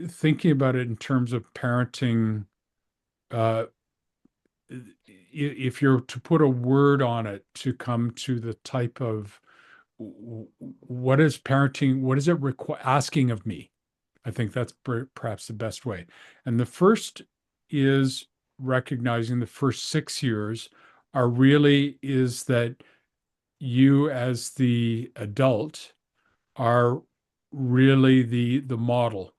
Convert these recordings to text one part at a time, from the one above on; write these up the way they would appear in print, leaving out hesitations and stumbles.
thinking about it in terms of parenting, uh, if you're to put a word on it to come to the type of what is parenting, what is it asking of me? I think that's perhaps the best way. And the first is recognizing the first 6 years are really is that you as the adult are really the model.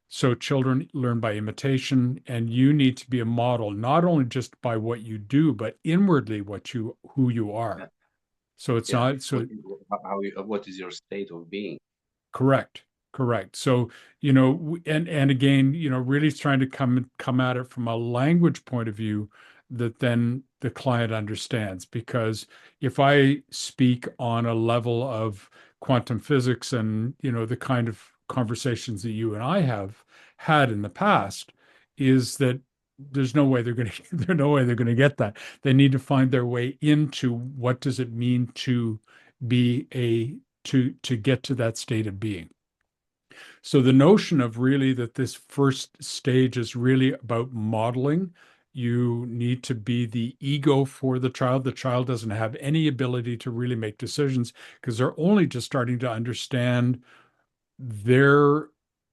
So children learn by imitation, and you need to be a model, not only just by what you do, but inwardly who you Yeah. are. So it's Yeah. not What so. how you, what is your state of being? Correct. Correct. So, and again, really trying to come at it from a language point of view that then the client understands. Because if I speak on a level of quantum physics and, the kind of conversations that you and I have had in the past, is that there's no way they're going to there's no way they're going to get that. They need to find their way into what does it mean to be a to get to that state of being. So the notion of really that this first stage is really about modeling. You need to be the ego for the child. The child doesn't have any ability to really make decisions because they're only just starting to understand their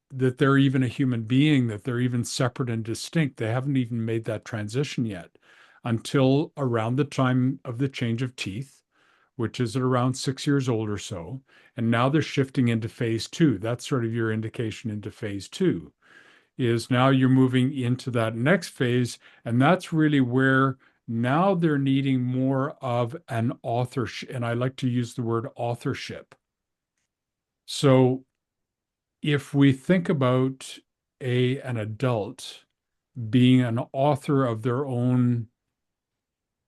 that they're even a human being, that they're even separate and distinct. They haven't even made that transition yet until around the time of the change of teeth, which is at around 6 years old or so. And now they're shifting into phase two. That's sort of your indication into phase two, is now you're moving into that next phase. And that's really where now they're needing more of an authorship. And I like to use the word authorship. So if we think about an adult being an author of their own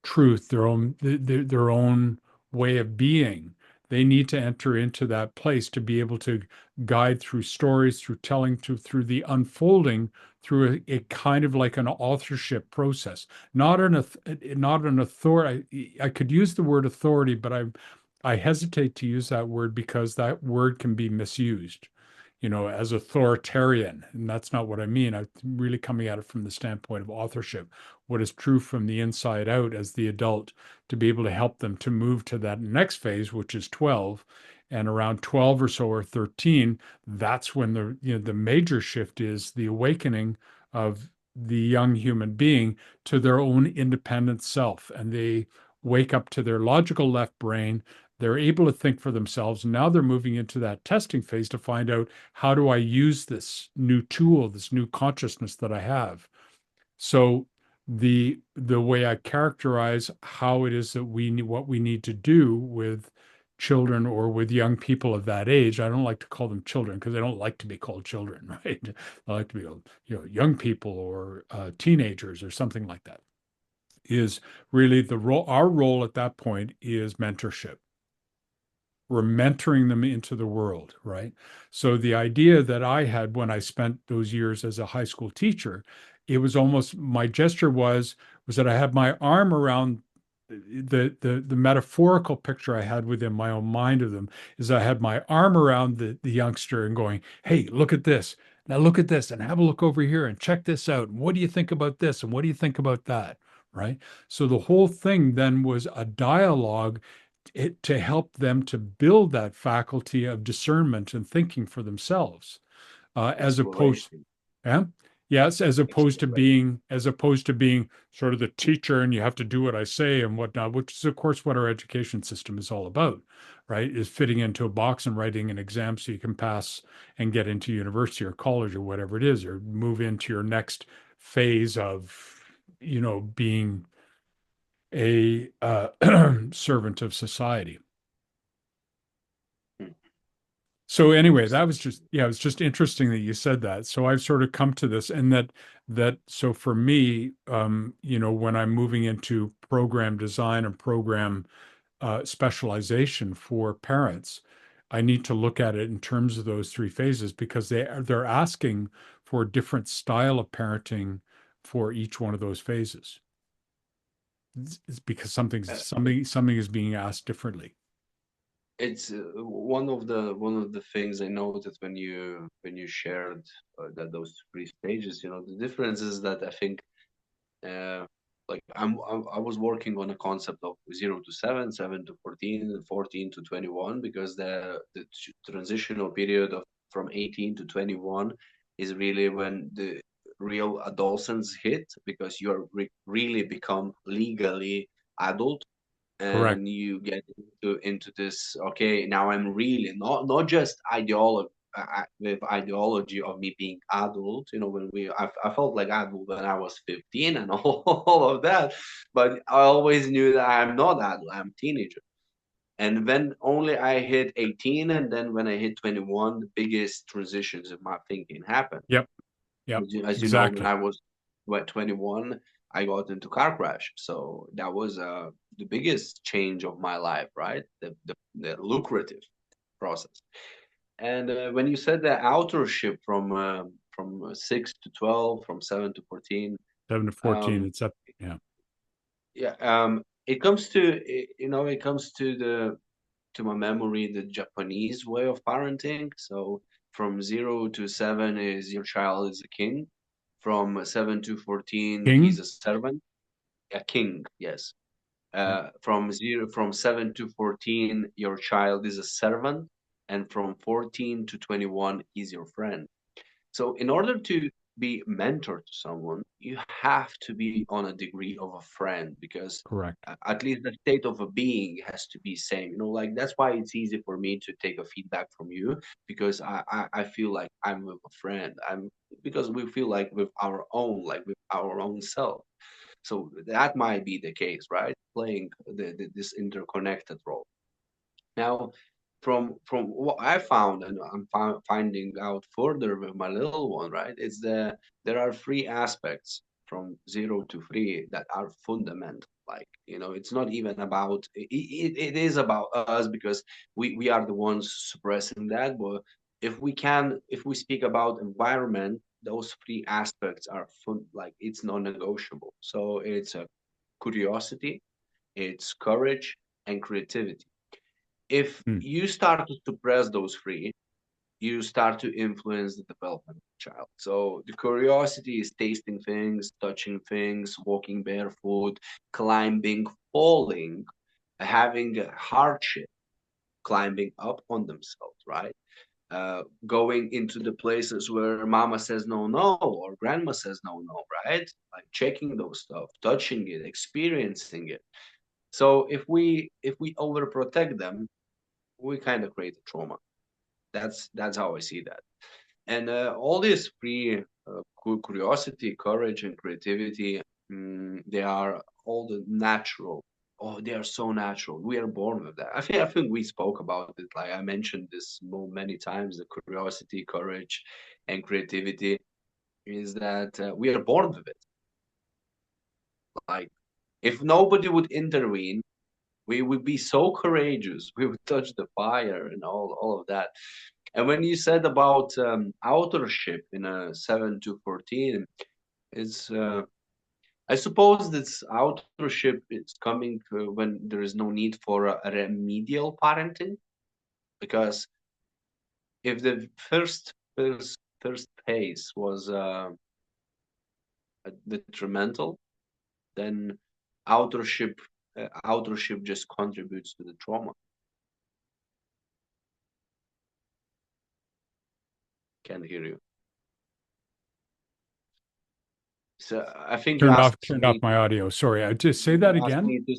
truth, their own way of being. They need to enter into that place to be able to guide through stories, through telling, through the unfolding, through a kind of like an authorship process. Not an authority. I could use the word authority, but I hesitate to use that word because that word can be misused, as authoritarian. And that's not what I mean. I'm really coming at it from the standpoint of authorship, what is true from the inside out as the adult, to be able to help them to move to that next phase, which is 12. And around 12 or so or 13, that's when the major shift is the awakening of the young human being to their own independent self. And they wake up to their logical left brain. They're able to think for themselves. Now they're moving into that testing phase to find out, how do I use this new tool, this new consciousness that I have? So the way I characterize how it is that what we need to do with children or with young people of that age, I don't like to call them children because they don't like to be called children, right? I like to be, young people or teenagers or something like that. Is really the role. Our role at that point is mentorship. We're mentoring them into the world, right? So the idea that I had when I spent those years as a high school teacher, it was almost my gesture was that I had my arm around the metaphorical picture I had within my own mind of them, is I had my arm around the youngster and going, "Hey, look at this. Now look at this and have a look over here and check this out. And what do you think about this? And what do you think about that?" Right? So the whole thing then was a dialogue, to help them to build that faculty of discernment and thinking for themselves, as opposed, Exploration. yeah, yes, Exploration. as opposed to being sort of the teacher and you have to do what I say and whatnot, which is of course what our education system is all about, right? Is fitting into a box and writing an exam so you can pass and get into university or college or whatever it is, or move into your next phase of, being a servant of society. Hmm. So anyway, that was Interesting. just, yeah, it was just interesting that you said that. So I've sort of come to this, and so for me, when I'm moving into program design and program specialization for parents, I need to look at it in terms of those three phases because they're asking for a different style of parenting for each one of those phases. It's because Uh, something is being asked differently. It's one of the things I noticed when you shared that those three stages. You know, the difference is that I think like I was working on a concept of 0 to 7, 7 to 14, and 14 to 21, because the transitional period of from 18 to 21 is really when the real adolescence hit, because you're really become legally adult, Correct. and you get into this. Okay, now I'm really not just ideology with ideology of me being adult. You know, when I felt like adult when I was 15 and all of that, but I always knew that I'm not adult, I'm teenager. And then only I hit 18, and then when I hit 21, the biggest transitions in my thinking happened. Yep. Yep. As you know, when Exactly. I was 21, I got into car crash. So that was the biggest change of my life, right? The lucrative process. And when you said the authorship from 6 to 12, from 7 to 14, 7 to 14. um, It's up. Yeah. yeah, it comes to you know, it comes to the to my memory the Japanese way of parenting. So from 0 to 7 is your child is a king. From 7 to 14, he's King. a servant, a king. Yes. Okay. From 7 to 14, your child is a servant, and from 14 to 21, he's your friend. So in order to be mentor to someone, you have to be on a degree of a friend, because Correct. at least the state of a being has to be same. You know, like that's why it's easy for me to take a feedback from you, because I feel like I'm with a friend. I'm because we feel like with our own, like with our own self. So that might be the case, right? Playing this interconnected role. Now, from what I found, and I'm finding out further with my little one, right? Is there are three aspects from 0 to 3 that are fundamental. Like, you know, it's not even about it is about us, because we are the ones suppressing that. But if we speak about environment, those three aspects are like it's non-negotiable. So it's a curiosity, it's courage, and creativity. If Hmm. you start to suppress those three, you start to influence the development of the child. So the curiosity is tasting things, touching things, walking barefoot, climbing, falling, having a hardship, climbing up on themselves, right? Going into the places where mama says no, no, or grandma says no, no, right? Like checking those stuff, touching it, experiencing it. So if we overprotect them, we kind of create a trauma. That's how I see that. And all this free curiosity, courage, and creativity, they are all the natural. Oh, they are so natural. We are born with that. I think we spoke about it. Like I mentioned this many times. The curiosity, courage, and creativity is that we are born with it. Like if nobody would intervene, we would be so courageous. We would touch the fire and all of that. And when you said about authorship in a 7 to 14, it's I suppose this authorship is coming when there is no need for a remedial parenting, because if the first phase was detrimental, then authorship just contributes to the trauma. Can't hear you. So I think Turned off my audio. Sorry. I just say that you asked again. me to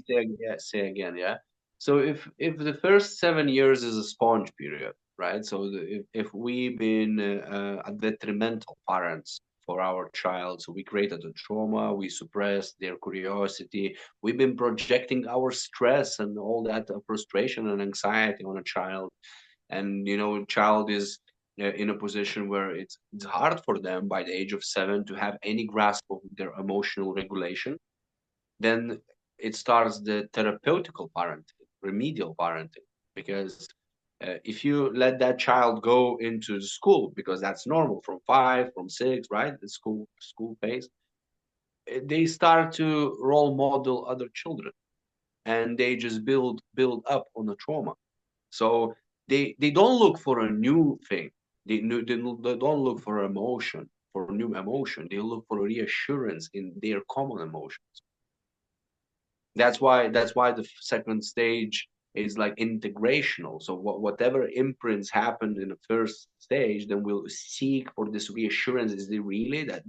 say again, yeah. So if the first 7 years is a sponge period, right? So if we've been a detrimental parents for our child, so we created a trauma, we suppressed their curiosity, we've been projecting our stress and all that frustration and anxiety on a child, and you know, child is in a position where it's hard for them by the age of 7 to have any grasp of their emotional regulation. Then it starts the therapeutical parenting, remedial parenting, because if you let that child go into the school, because that's normal from 5, from 6, right? The school phase, they start to role model other children, and they just build up on the trauma. So they don't look for a new thing. They don't look for emotion, for new emotion. They look for reassurance in their common emotion. That's why the second stage is like integrational. So whatever imprints happened in the first stage, then we'll seek for this reassurance. Is it really that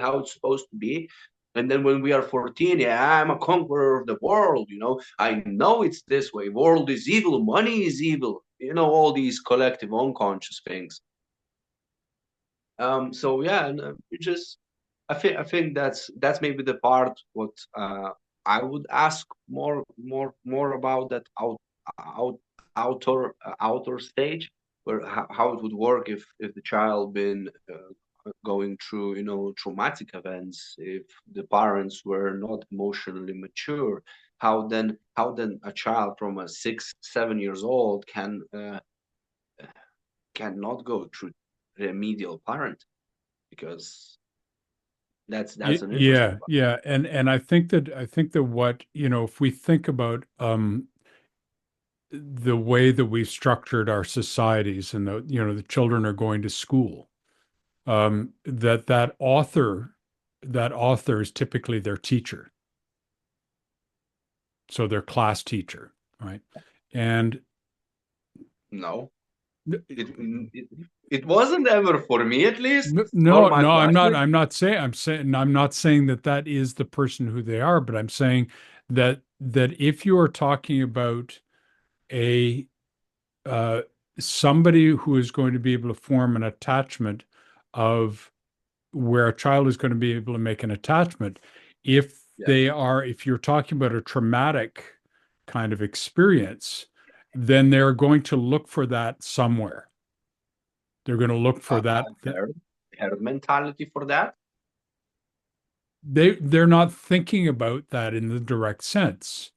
how it's supposed to be? And then when we are 14, yeah, I'm a conqueror of the world, I know it's this way. World is evil, money is evil, all these collective unconscious things. So yeah, and it just I think that's maybe the part what I would ask more about that out outer stage, where how it would work if the child been going through traumatic events, if the parents were not emotionally mature, how then a child from a 6 7 years old cannot go through remedial parent, because that's an interesting Yeah, part. yeah, and I think that what, if we think about the way that we've structured our societies, and the children are going to school, that author is typically their teacher, so their class teacher, right? And No, it, it it wasn't ever for me, at least, or no, my no, I'm not. classmates. I'm not saying that is the person who they are, but I'm saying that if you are talking about a uh, somebody who is going to be able to form an attachment, of where a child is going to be able to make an attachment, Yes. if you're talking about a traumatic kind of experience, then they're going to look for that somewhere. They're going to look for that. Herd mentality for that. They're not thinking about that in the direct sense,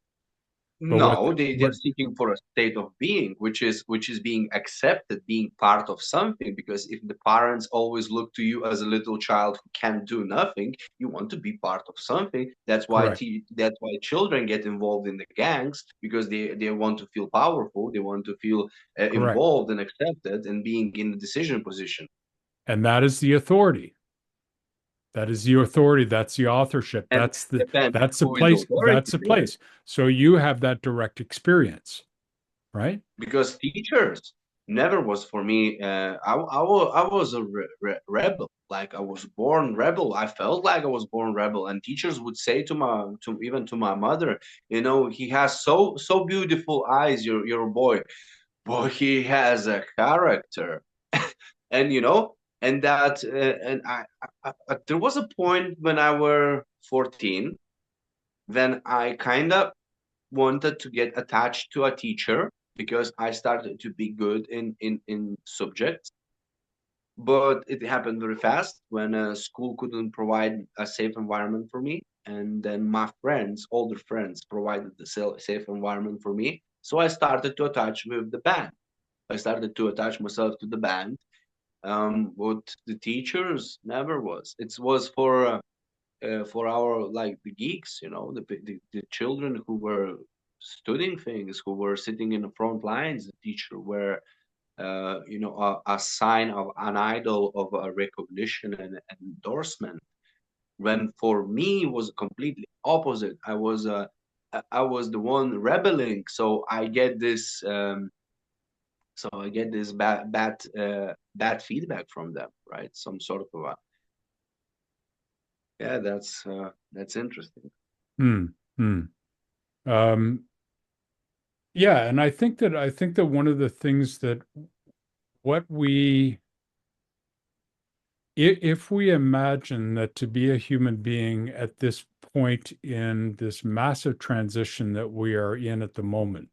but No, they're seeking for a state of being, which is being accepted, being part of something. Because if the parents always look to you as a little child who can't do nothing, you want to be part of something. correct, That's why children get involved in the gangs, because they want to feel powerful, they want to feel correct, involved and accepted and being in the decision position. and that is the authority. That is the authority. That's the authorship. And depends That's the who is place. authority That's the there. place. So you have that direct experience, right? Because teachers never was for me. I was a rebel. Like, I was born rebel. I felt like I was born rebel, and teachers would say to my mother, he has so beautiful eyes, your boy, but he has a character. And and that and there was a point when I were 14, then I kind of wanted to get attached to a teacher, because I started to be good in subjects. But it happened very fast when school couldn't provide a safe environment for me, and then my friends, older friends, provided the safe environment for me. So I started to attach with the band. I started to attach myself to the band. What the teachers never was. It was for our, like, the geeks, the children who were studying things, who were sitting in the front lines. The teacher were, a sign of an idol, of a recognition and endorsement. When for me it was completely opposite. I was the one rebelling, so I get this bad feedback from them, right? Some sort of a, yeah, that's interesting. Hmm. Hmm. Um, yeah, and I think that one of the things that what we if we imagine that to be a human being at this point in this massive transition that we are in at the moment,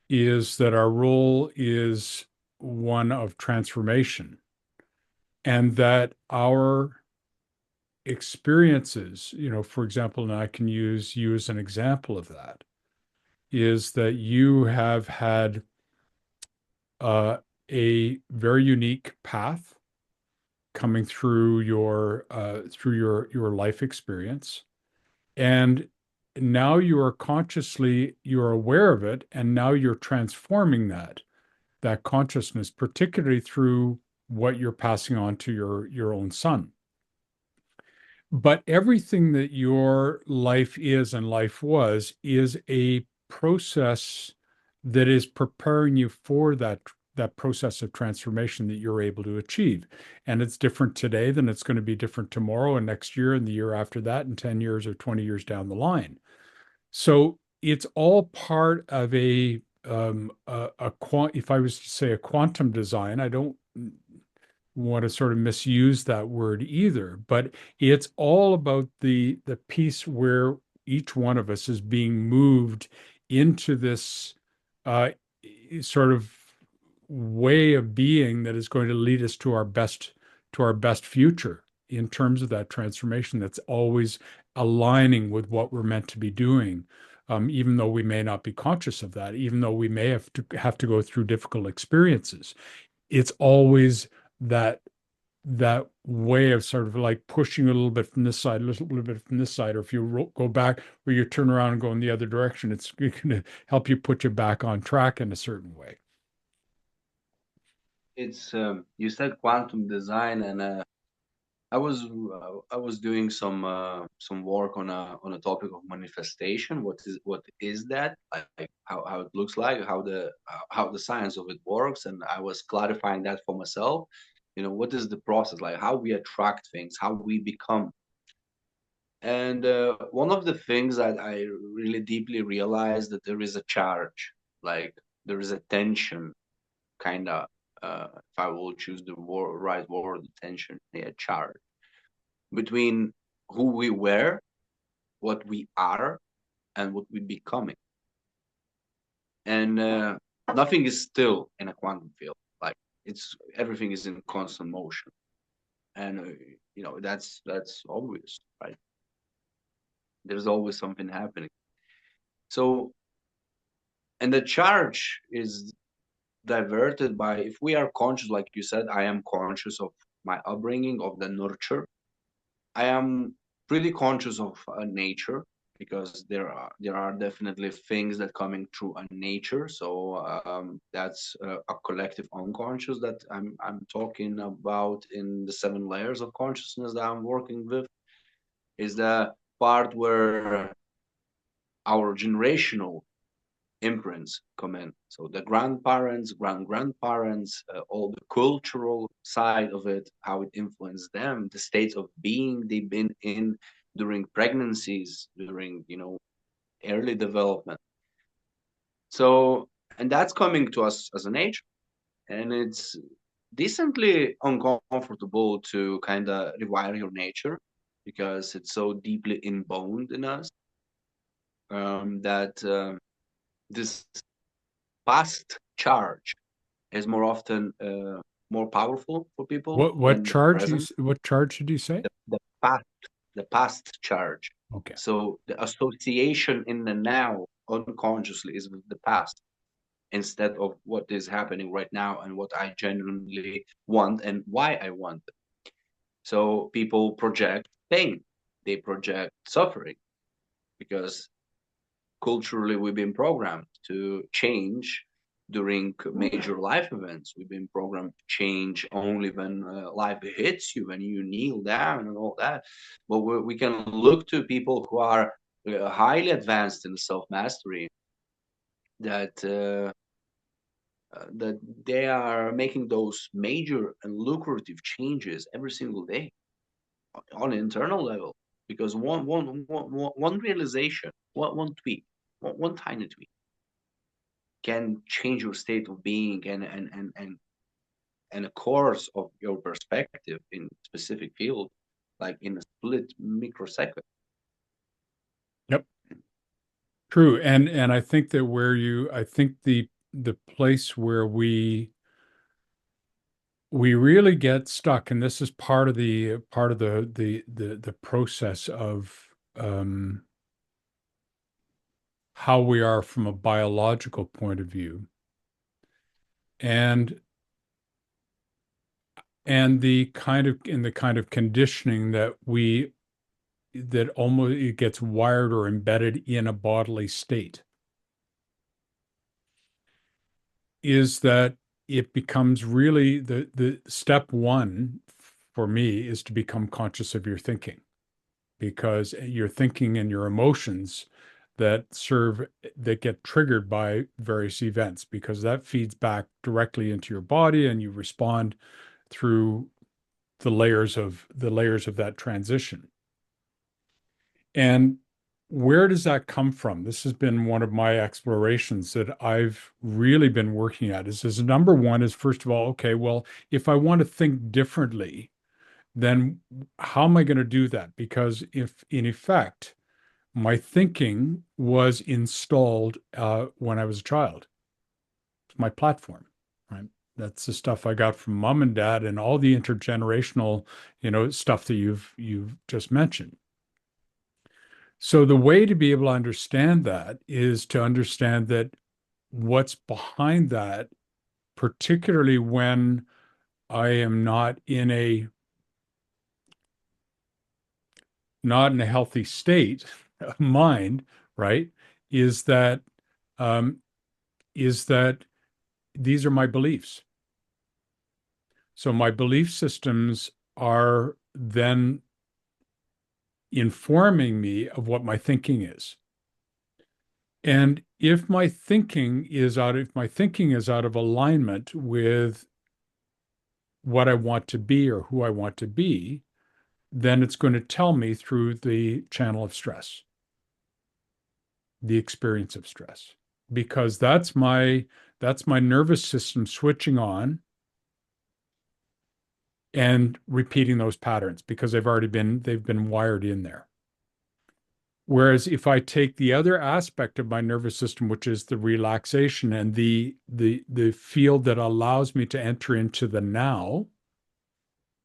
is that our role is one of transformation, and that our experiences, for example, and I can use you as an example of that, is that you have had uh, a very unique path coming through your life experience, and now you are consciously, you're aware of it, and now you're transforming that consciousness, particularly through what you're passing on to your own son. But everything that your life is and life was is a process that is preparing you for that process of transformation that you're able to achieve. And it's different today than it's going to be different tomorrow and next year and the year after that and 10 years or 20 years down the line. So it's all part of if I was to say a quantum design, I don't want to sort of misuse that word either, but it's all about the piece where each one of us is being moved into this uh, sort of way of being that is going to lead us to our best future in terms of that transformation that's always aligning with what we're meant to be doing. Even though we may not be conscious of that, even though we may have to go through difficult experiences, it's always that that way of sort of like pushing a little bit from this side, a little bit from this side, or if you go back or you turn around and go in the other direction, it's going to help you put you back on track in a certain way. It's you said quantum design, and I was doing some work on a topic of manifestation. What is that? Like how it looks like, how the science of it works, and I was clarifying that for myself. You know, what is the process like? How we attract things, how we become. And one of the things that I really deeply realized that there is a charge, like there is a tension, kind of. If I will choose the right word, tension, yeah, charge between who we were, what we are, and what we're becoming. And nothing is still in a quantum field. Like it's everything is in constant motion, and you know that's obvious, right? There's always something happening. So, and the charge is diverted by if we are conscious, like you said, I am conscious of my upbringing, of the nurture. I am pretty conscious of nature because there are definitely things that coming through a nature. So that's a collective unconscious that I'm talking about in the seven layers of consciousness that I'm working with. Is the part where our generational imprints come in. So the grandparents, grandparents, all the cultural side of it, how it influenced them, the states of being they've been in during pregnancies, during early development. So and that's coming to us as an age, and it's decently uncomfortable to kind of rewire your nature because it's so deeply inborn in us that this past charge is more often more powerful for people than the present. What charge did you say? The past, the past charge. Okay. So the association in the now unconsciously is with the past instead of what is happening right now and what I genuinely want and why I want it. So people project pain, they project suffering because culturally we've been programmed to change during major life events. We've been programmed to change only when life hits you, when you kneel down and all that. But we can look to people who are highly advanced in self mastery that that they are making those major and lucrative changes every single day on an internal level because one realization, one tweak, one tiny tweak can change your state of being and a course of your perspective in specific field, like in a split microsecond. Yep. True. And I think that I think the place where we really get stuck, and this is part of the process of how we are from a biological point of view, and the kind of conditioning that we that almost it gets wired or embedded in a bodily state is that it becomes really the step one for me is to become conscious of your thinking, because your thinking and your emotions that get triggered by various events, because that feeds back directly into your body and you respond through the layers of that transition. And where does that come from? This has been one of my explorations that I've really been working at. Is number one is, first of all, okay, well, if I want to think differently, then how am I going to do that? Because if in effect my thinking was installed when I was a child, it's my platform, right? That's the stuff I got from mom and dad and all the intergenerational, stuff that you've just mentioned. So the way to be able to understand that is to understand that what's behind that, particularly when I am not in a healthy state of mind, right? Is that um, is that these are my beliefs. So my belief systems are then informing me of what my thinking is. And if my thinking is out of alignment with what I want to be or who I want to be, then it's going to tell me through the channel of stress, the experience of stress, because that's my nervous system switching on and repeating those patterns because they've been wired in there. Whereas if I take the other aspect of my nervous system, which is the relaxation and the field that allows me to enter into the now,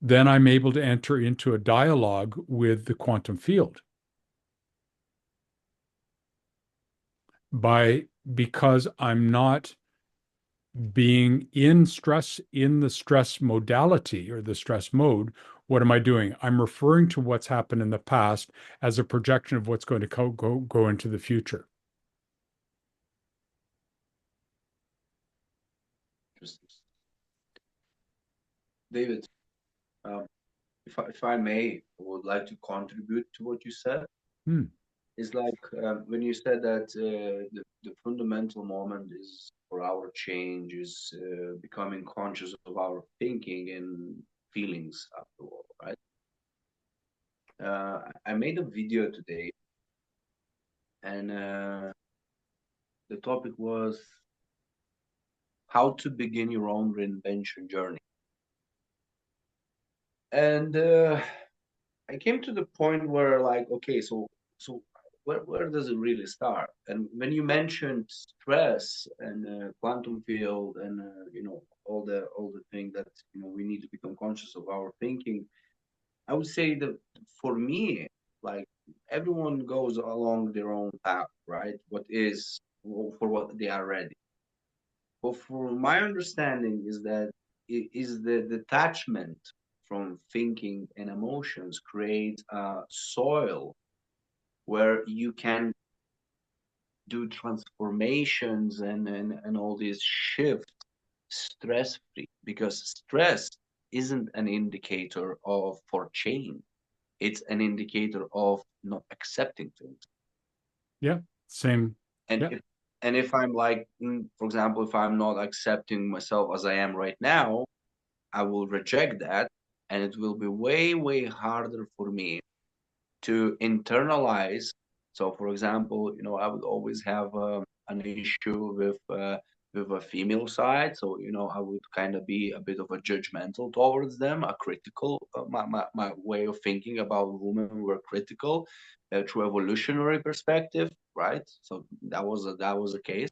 then I'm able to enter into a dialogue with the quantum field by because I'm not being in the stress modality or the stress mode. What am I doing? I'm referring to what's happened in the past as a projection of what's going to go into the future. Interesting. David, um, if I may, I would like to contribute to what you said. Hmm. It's like when you said that the fundamental moment is for our change is becoming conscious of our thinking and feelings after all, right? I made a video today, and the topic was how to begin your own reinvention journey. And I came to the point where, like, okay, so where does it really start? And when you mentioned stress and quantum field and all the thing that we need to become conscious of our thinking, I would say that for me, like everyone goes along their own path, right? What is for what they are ready. But for my understanding is that it is the detachment from thinking and emotions creates a soil where you can do transformations and all these shifts stress free, because stress isn't an indicator of for change, it's an indicator of not accepting things. Yeah. Same. and Yeah. if and if I'm like, for example, if I'm not accepting myself as I am right now, I will reject that, and it will be way, way harder for me to internalize. So, for example, I would always have an issue with a female side. So, I would kind of be a bit of a judgmental towards them, a critical. My way of thinking about women were critical through evolutionary perspective, right? So that was a case.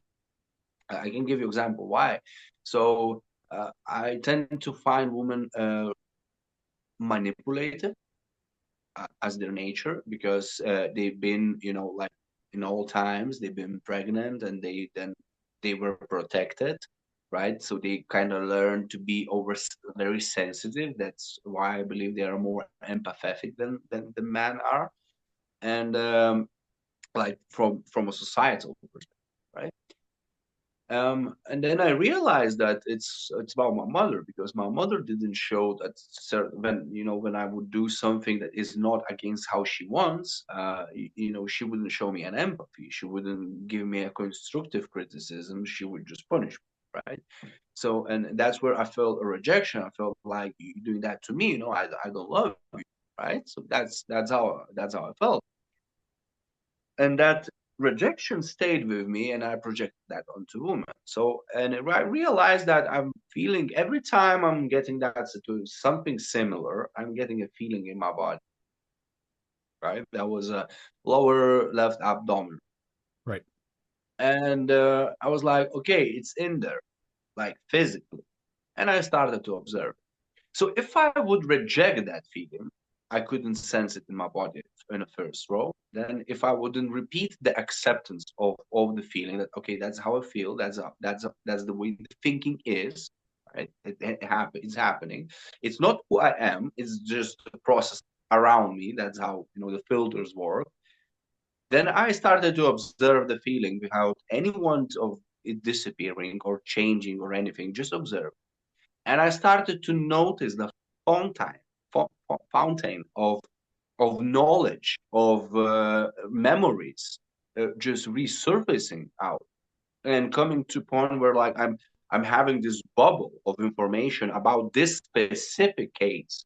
I can give you example why. So I tend to find women manipulative as their nature, because they've been, like in all times they've been pregnant, and they were protected, right? So they kind of learn to be very sensitive. That's why I believe they are more empathetic than the men are. and like from a societal perspective, right? And then I realized that it's about my mother, because my mother didn't show that when when I would do something that is not against how she wants, she wouldn't show me an empathy. She wouldn't give me a constructive criticism. She would just punish me, right? So, and that's where I felt a rejection. I felt like, you're doing that to me. I don't love you, right? So that's how I felt, and that rejection stayed with me, and I projected that onto women. So, and I realized that I'm feeling every time I'm getting that to something similar, I'm getting a feeling in my body, right? That was a lower left abdomen. Right. And I was like, okay, it's in there, like physically. And I started to observe. So if I would reject that feeling, I couldn't sense it in my body in the first row. Then if I wouldn't repeat the acceptance of the feeling that, okay, that's how I feel, that's the way the thinking is, right? It's happening. It's not who I am. It's just the process around me. That's how the filters work. Then I started to observe the feeling without any want of it disappearing or changing or anything. Just observe, and I started to notice the fountain, fountain of knowledge, of memories, just resurfacing out and coming to a point where, like, I'm having this bubble of information about this specific case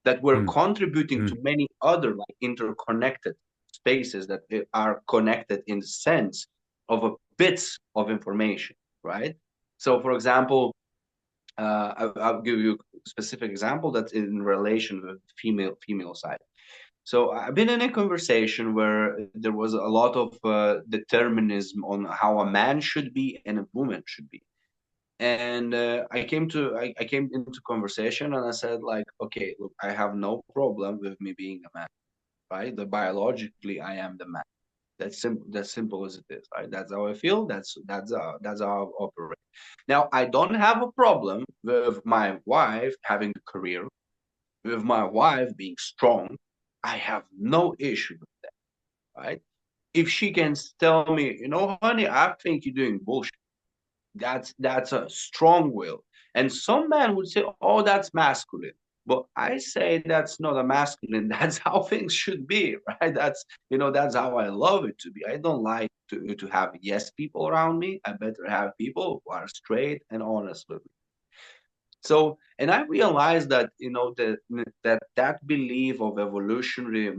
that were Mm, contributing mm, to many other, like, interconnected spaces that are connected in the sense of a bits of information, right? So, for example, I'll give you a specific example that's in relation with female side. So I've been in a conversation where there was a lot of determinism on how a man should be and a woman should be, and I came into conversation and I said, like, okay, look, I have no problem with me being a man, right? The biologically I am the man. That's simple. That's simple as it is, right? That's how I feel. That's how I operate. Now, I don't have a problem with my wife having a career, with my wife being strong. I have no issue with that, right? If she can tell me, honey, I think you're doing bullshit. That's a strong will. And some men would say, oh, that's masculine. But I say that's not a masculine. That's how things should be, right? That's how I love it to be. I don't like to have yes people around me. I better have people who are straight and honest with me. So, and I realized that that belief of evolutionary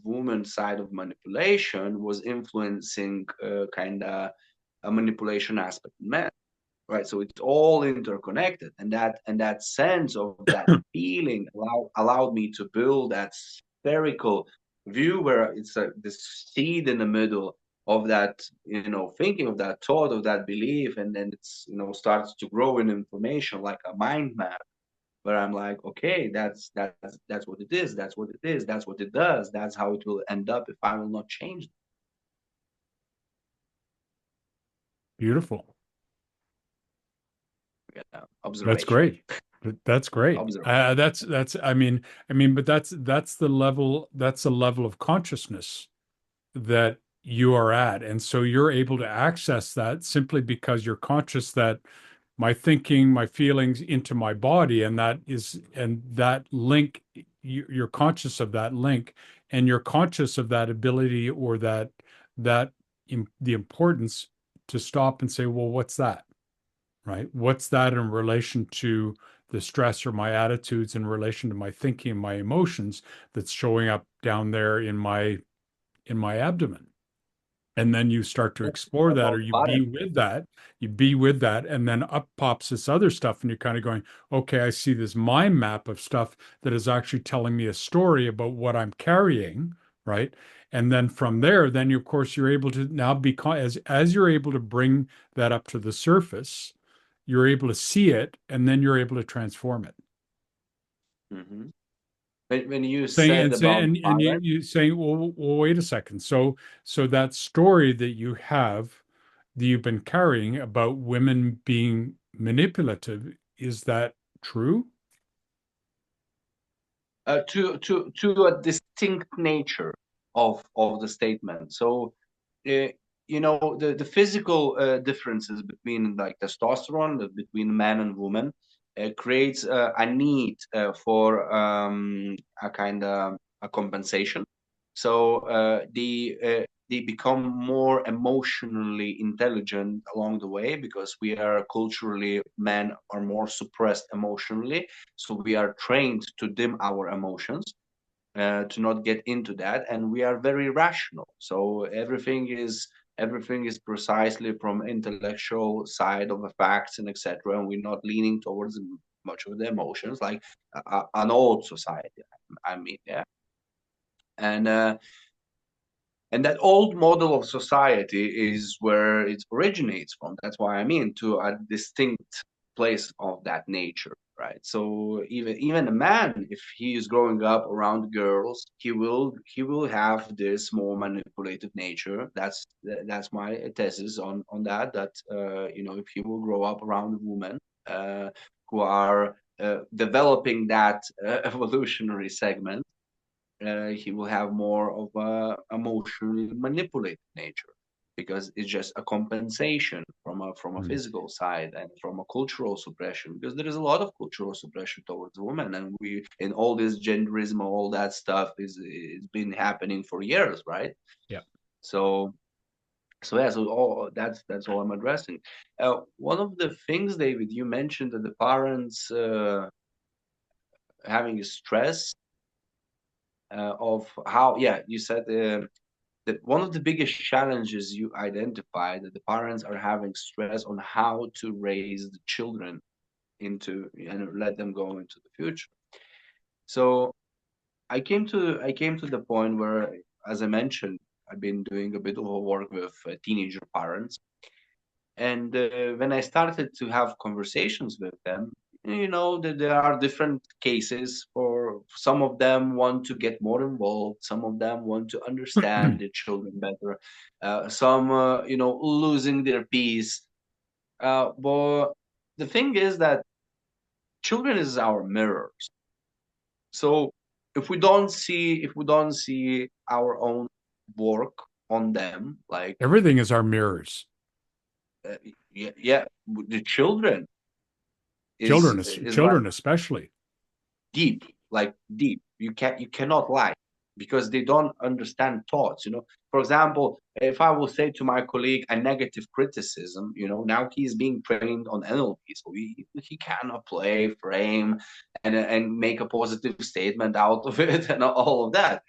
woman side of manipulation was influencing kind of a manipulation aspect in men, right? So it's all interconnected, and that sense of that feeling allowed me to build that spherical view where it's this seed in the middle of that thinking, of that thought, of that belief, and then it's starts to grow in information like a mind map, where I'm like, okay, that's what it is, that's what it is, that's what it does, that's how it will end up if I will not change beautiful. That's observation. great. That's great. Observation. But that's the level, of consciousness that you are at. And so you're able to access that simply because you're conscious that my thinking, my feelings into my body, and that link, you're conscious of that link, and you're conscious of that ability, or that the importance to stop and say, well, what's that? Right? What's that in relation to the stress or my attitudes, in relation to my thinking and my emotions, that's showing up down there in my abdomen? And then you start to It's explore that, or about pattern. you be with that, and then up pops this other stuff, and you're kind of going, okay, I see this mind map of stuff that is actually telling me a story about what I'm carrying, right? And then from there, then of course you're able to now be, as you're able to bring that up to the surface, you're able to see it, and then you're able to transform it. Hmm. When you Saying said and say about and pattern. you saying, well, wait a second. So that story that you have, that you've been carrying about women being manipulative, is that true? To a distinct nature. of the statement. So, uh, the physical differences between like testosterone, between man and woman, creates a need for a kind of a compensation. So they become more emotionally intelligent along the way, because we are culturally, men are more suppressed emotionally, so we are trained to dim our emotions, to not get into that, and we are very rational. So everything is precisely from intellectual side of the facts and etc. And we're not leaning towards much of the emotions, like an old society. I mean, yeah, and uh, and that old model of society is where it originates from. That's why I mean, to a distinct place of that nature, right? So even a man, if he is growing up around girls, he will have this more manipulative nature. That's my thesis on that. That if he will grow up around women who are developing that evolutionary segment, he will have more of a emotionally manipulated nature, because it's just a compensation from a Mm. physical side and from a cultural suppression, because there is a lot of cultural suppression towards women, and we in all this genderism, all that stuff is been happening for years, right? Yeah. So yeah, so that's all I'm addressing. One of the things, David, you mentioned that the parents having stress of how, yeah, you said that one of the biggest challenges you identify, that the parents are having stress on how to raise the children into and let them go into the future. So I came to the point where, as I mentioned, I've been doing a bit of work with teenager parents. And when I started to have conversations with them, that there are different cases. For some of them want to get more involved, some of them want to understand their children better, some, losing their peace. But the thing is that children is our mirrors. So if we don't see our own work on them, like, Everything is our mirrors. uh, yeah, yeah, the children is Children, is like children especially. deep, like deep. You cannot lie, because they don't understand thoughts. For example, if I will say to my colleague a negative criticism, now he's being trained on NLP, so he cannot play, frame, and make a positive statement out of it and all of that.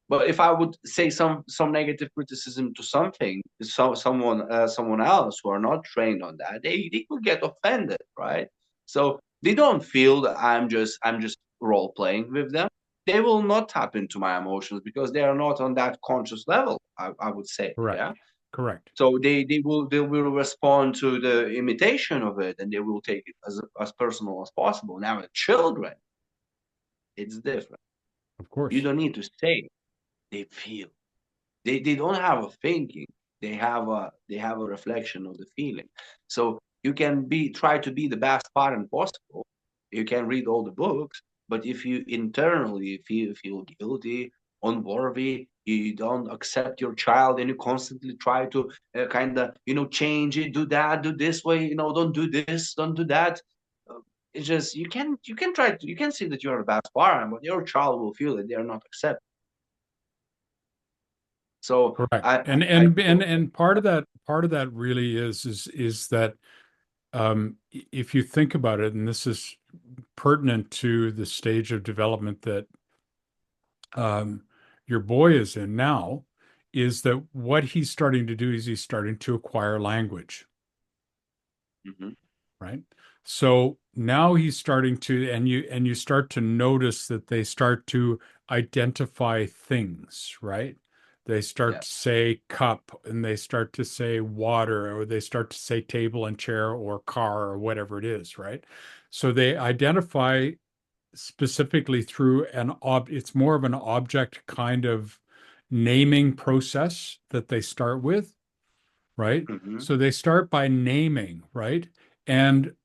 But if I would say some negative criticism to something, someone else who are not trained on that, they could get offended, right? So they don't feel that I'm just role playing with them. They will not tap into my emotions, because they are not on that conscious level. I would say, yeah. Correct. Correct. So they will respond to the imitation of it, and they will take it as personal as possible. Now, with children, it's different. Of You course. don't need to say, they feel. They don't have a thinking. They have a reflection of the feeling. So you can try to be the best parent possible. You can read all the books, but if you internally feel guilty, unworthy, you don't accept your child, and you constantly try to kind of change it, do that, do this way, don't do this, don't do that. uh, it's just, you can see that you're a best parent, but your child will feel that they are not accepted. So Correct. I, And I and and and part of that really is that if you think about it, and this is pertinent to the stage of development that um, your boy is in now, is that what he's starting to do is he's starting to acquire language, Mhm. right? So now he's starting to, and you start to notice that they start to identify things, right? They start Yeah. to say cup, and they start to say water, or they start to say table and chair or car or whatever it is, right? So they identify specifically through it's more of an object kind of naming process that they start with, right? Mhm. So they start by naming, right? And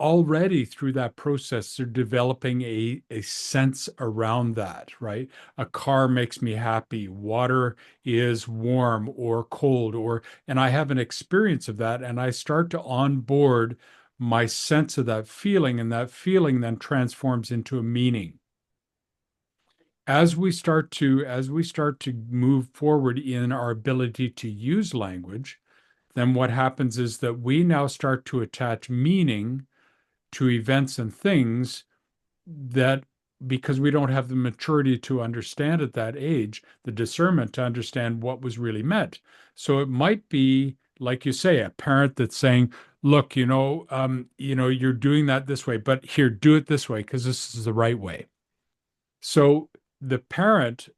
already through that process, they're developing a sense around that, right? A car makes me happy. Water is warm or cold, and I have an experience of that, and I start to onboard my sense of that feeling, and that feeling then transforms into a meaning. As we start to move forward in our ability to use language, then what happens is that we now start to attach meaning to events and things that, because we don't have the maturity to understand at that age, the discernment to understand what was really meant. So it might be, like you say, a parent that's saying, look, you're doing that this way, but here, do it this way because this is the right way. So the parent,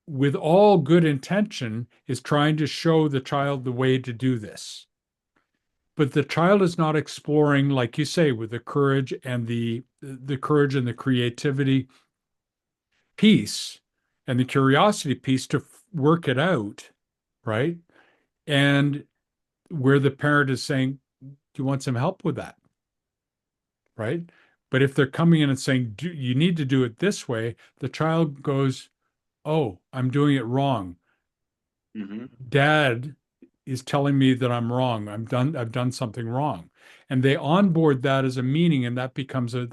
with all good intention, is trying to show the child the way to do this. But the child is not exploring, like you say, with the courage and the courage and the creativity piece and the curiosity piece to work it out, right? And where the parent is saying, do you want some help with that? Right? But if they're coming in and saying, you need to do it this way, the child goes, oh, I'm doing it wrong. Hmm. Dad is telling me that I'm wrong. I've done something wrong. And they onboard that as a meaning, and that becomes a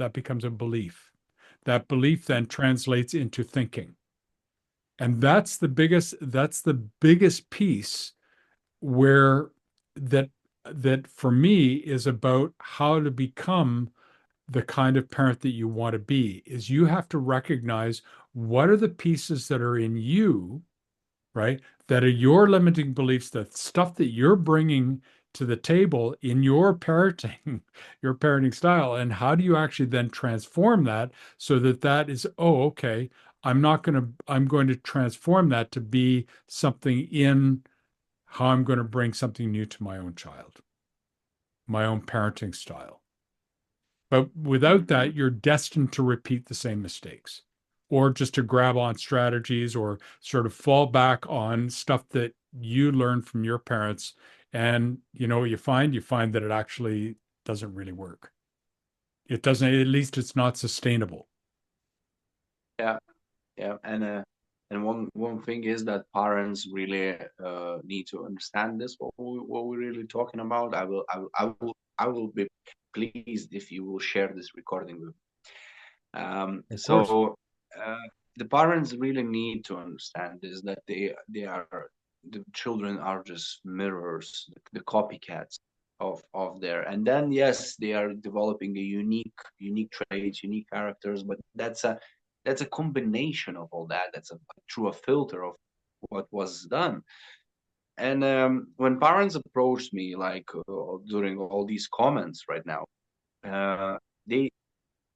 belief. That belief then translates into thinking. And that's the biggest piece where that that for me is about how to become the kind of parent that you want to be. Is you have to recognize what are the pieces that are in you, right? That are your limiting beliefs, the stuff that you're bringing to the table in your parenting, your parenting style. And how do you actually then transform that so that that is, oh, okay, I'm going to transform that to be something in how I'm going to bring something new to my own child, my own parenting style. But without Hmm. that, you're destined to repeat the same mistakes or just to grab on strategies or sort of fall back on stuff that you learned from your parents. And you know what you find? You find that it actually doesn't really work. It doesn't, at least it's not sustainable. Yeah, yeah, and one thing is that parents really need to understand this. What we're really talking about. I will be pleased if you will share this recording with. Of course. So the parents really need to understand this, that they are, the children are just mirrors, the copycats of their, and then yes, they are developing a unique traits, unique characters, but that's a combination of all that. That's through a filter of what was done. And when parents approached me, like during all these comments right now, uh, they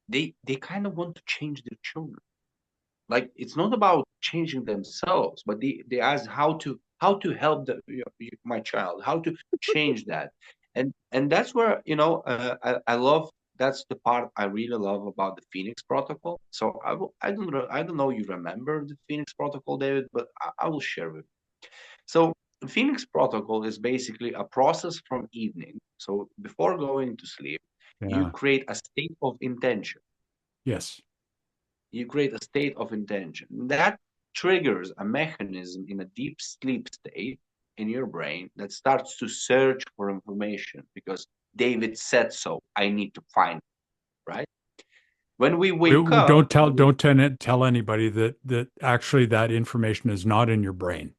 they kind of want to change their children. Like it's not about changing themselves, but they ask how to help my child, how to change that. And that's where, I love, that's the part I really love about the Phoenix Protocol. So I don't know you remember the Phoenix Protocol, David, but I will share with you. So the Phoenix Protocol is basically a process from evening. So before going to sleep, you Yeah. create a state of intention. Yes. You create a state of intention. That triggers a mechanism in a deep sleep state in your brain that starts to search for information because David said so. I need to find it, right? When we wake up, Don't tell anybody that actually that information is not in your brain.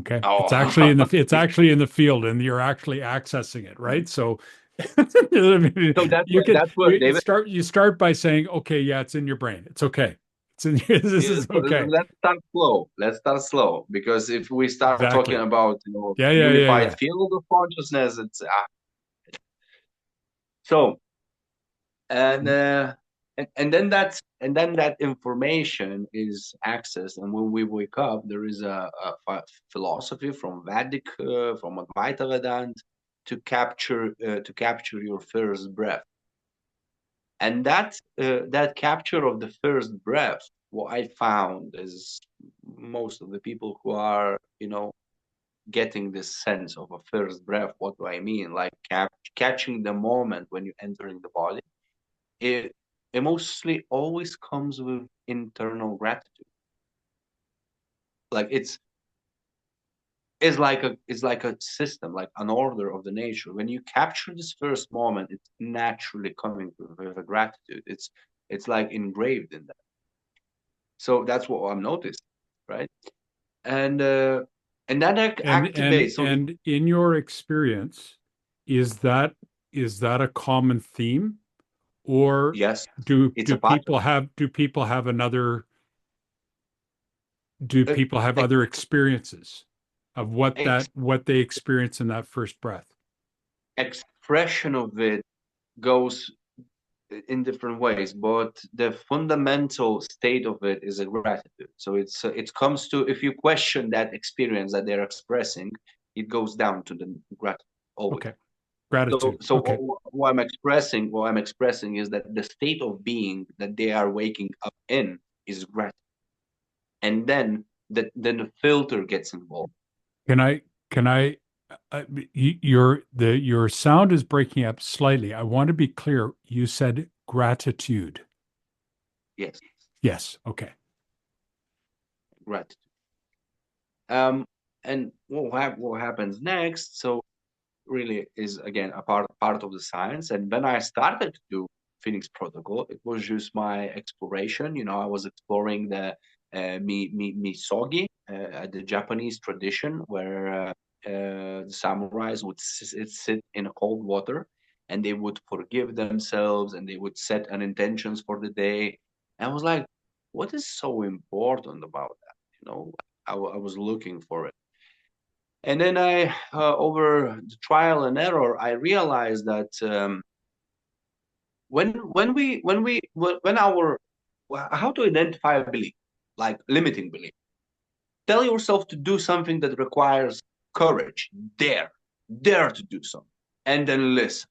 Okay. It's actually oh, in the field and you're actually accessing it, right? So I mean, so that's you where can that's where David. you start by saying, okay, yeah, it's in your brain. It's okay. This Yeah, is okay. let's start slow. Let's start slow because if we start talking Exactly. about Yeah, yeah, yeah, unified yeah. field of consciousness, it's so. and uh, and then that information is accessed, and when we wake up there is a philosophy from Vedic, from Advaita Vedanta, to capture your first breath. And that capture of the first breath, what I found is most of the people who are getting this sense of a first breath. What do I mean? Like catching the moment when you're entering the body. It mostly always comes with internal gratitude. Like it's like a system, like an order of the nature. When you capture this first moment, it's naturally coming with a gratitude. It's like engraved in that. So that's what I'm noticing, right? And that activates. So And in your experience, is that is that a common theme, or yes, it's a pattern. do people have another do Uh, people have ex- other experiences of ex- what they experience in that first breath? Expression of it goes in different ways, but the fundamental state of it is a gratitude. So it comes to, if you question that experience that they're expressing, it goes down to the gratitude always. Okay. So Gratitude. so Okay. what I'm expressing is that the state of being that they are waking up in is gratitude, and then the filter gets involved. Can I can I your sound is breaking up slightly. I want to be clear. You said gratitude. Yes, Yes. Okay. gratitude. And what happens next? So really is again a part of the science. And when I started to do Phoenix Protocol, it was just my exploration. You know, I was exploring the misogi, the Japanese tradition, where the samurais would sit in cold water, and they would forgive themselves, and they would set an intentions for the day. And I was like, what is so important about that? You know, I was looking for it. And then over the trial and error, I realized that when our how to identify a belief, like limiting belief. Tell yourself to do something that requires courage. Dare to do something, and then listen.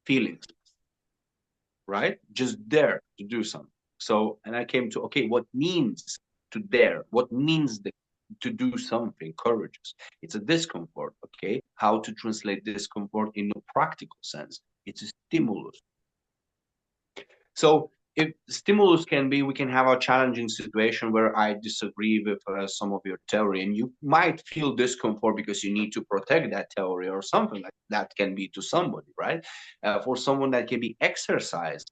Feelings, right? Just dare to do something. So, and I came to, okay, what means to dare? What means to do something courageous? It's a discomfort, okay? How to translate discomfort in a practical sense? It's a stimulus. So if stimulus can be, we can have a challenging situation where I disagree with some of your theory, and you might feel discomfort because you need to protect that theory or something like that can be to somebody, right? For someone that can be exercised,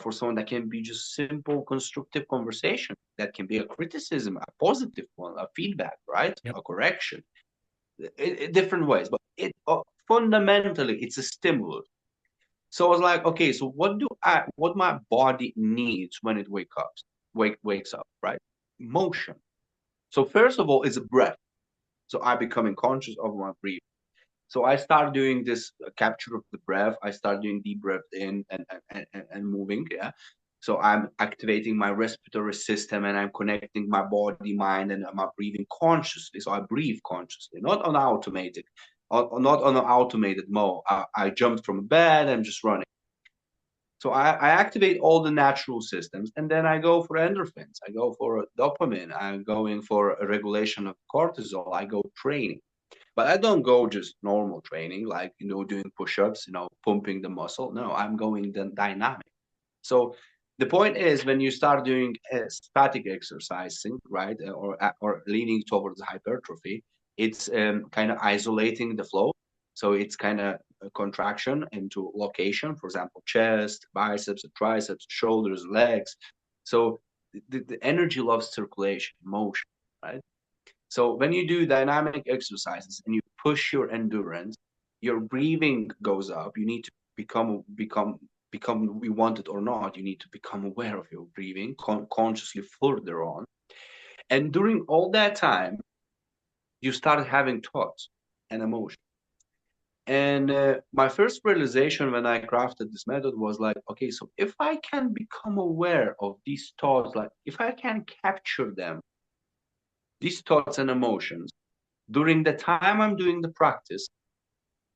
for someone that can be just simple constructive conversation, that can be a criticism, a positive one, a feedback, right? Yep. A correction, in different ways, but it fundamentally it's a stimulus. So I was like, okay, so what my body needs when it wakes up, right? Motion. So first of all, it's a breath. So I becoming conscious of my breathing. So I start doing this capture of the breath. I start doing deep breath in and moving. Yeah. So I'm activating my respiratory system and I'm connecting my body, mind, and my breathing consciously. So I breathe consciously, not on automated, not on an automated mode. I jumped from bed. I'm just running. So I activate all the natural systems, and then I go for endorphins. I go for dopamine. I'm going for a regulation of cortisol. I go training, but I don't go just normal training, like doing push-ups, pumping the muscle. No, I'm going the dynamic. So the point is, when you start doing static exercising, right, or leaning towards hypertrophy, it's kind of isolating the flow. So it's kind of a contraction into location, for example, chest, biceps, triceps, shoulders, legs. So the energy loves circulation, motion, right? So when you do dynamic exercises and you push your endurance, your breathing goes up. You need to become we want it or not, you need to become aware of your breathing consciously further on. And during all that time, you start having thoughts and emotions. And my first realization when I crafted this method was like, okay, so if I can become aware of these thoughts, like if I can capture them, these thoughts and emotions during the time I'm doing the practice,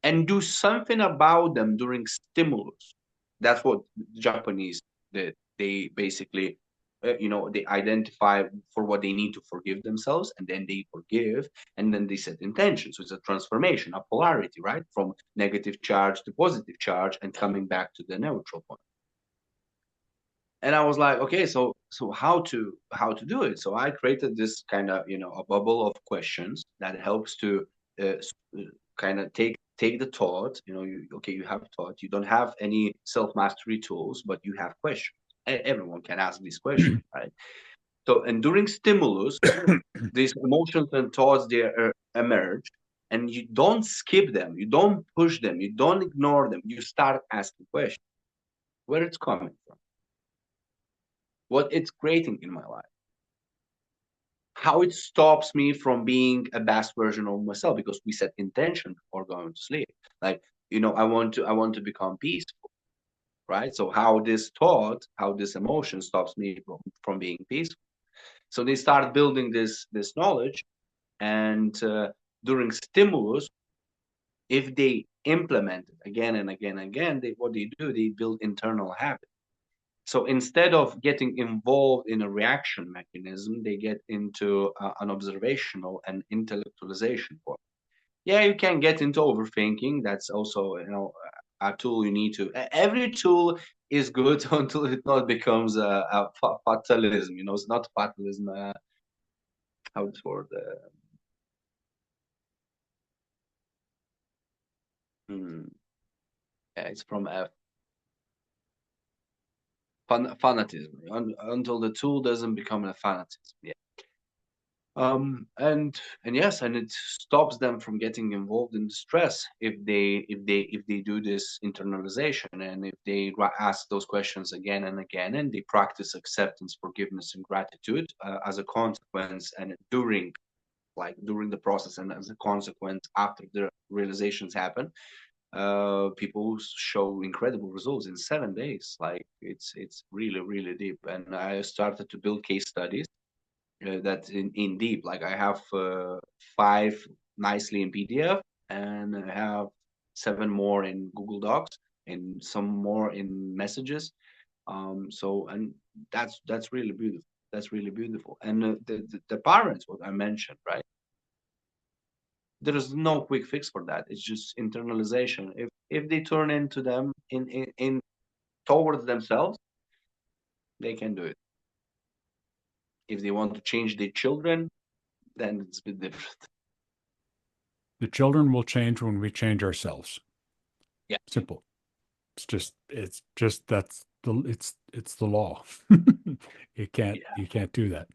and do something about them during stimulus. That's what the Japanese did. They basically they identify for what they need to forgive themselves, and then they forgive, and then they set intention. So it's a transformation, a polarity, right, from negative charge to positive charge, and coming back to the neutral point. And I was like, okay, so how to do it? So I created this kind of, a bubble of questions that helps to kind of take the thought. You have thought, you don't have any self mastery tools, but you have questions. Everyone can ask these questions, right? So, and during stimulus, these emotions and thoughts, they emerge, and you don't skip them, you don't push them, you don't ignore them. You start asking questions: where it's coming from, what it's creating in my life, how it stops me from being a best version of myself, because we set intention before going to sleep. Like, I want to become peaceful, right? So how this thought, how this emotion stops me from being peaceful. So they start building this knowledge, and during stimulus, if they implement it again and again and again, what they do, they build internal habits. So instead of getting involved in a reaction mechanism, they get into an observational and intellectualization point. Yeah, you can get into overthinking. That's also, a tool you need to. Every tool is good until it not becomes a fatalism. It's not fatalism. How it's word? Hmm, yeah, it's from fanatism. Until the tool doesn't become a fanatism. Yeah. And yes, and it stops them from getting involved in the stress if they do this internalization, and if they ask those questions again and again, and they practice acceptance, forgiveness, and gratitude as a consequence, and during the process, and as a consequence after the realizations happen. People show incredible results in 7 days. Like, it's really, really deep. And I started to build case studies that in deep. Like, I have five nicely in PDF, and I have seven more in Google Docs, and some more in messages. And that's really beautiful. That's really beautiful. And the parents, what I mentioned, right? There is no quick fix for that. It's just internalization. If they turn into them in towards themselves, they can do it. If they want to change their children, then it's a bit different. The children will change when we change ourselves. Yeah. Simple. It's just that's the law. You can't Yeah. do that.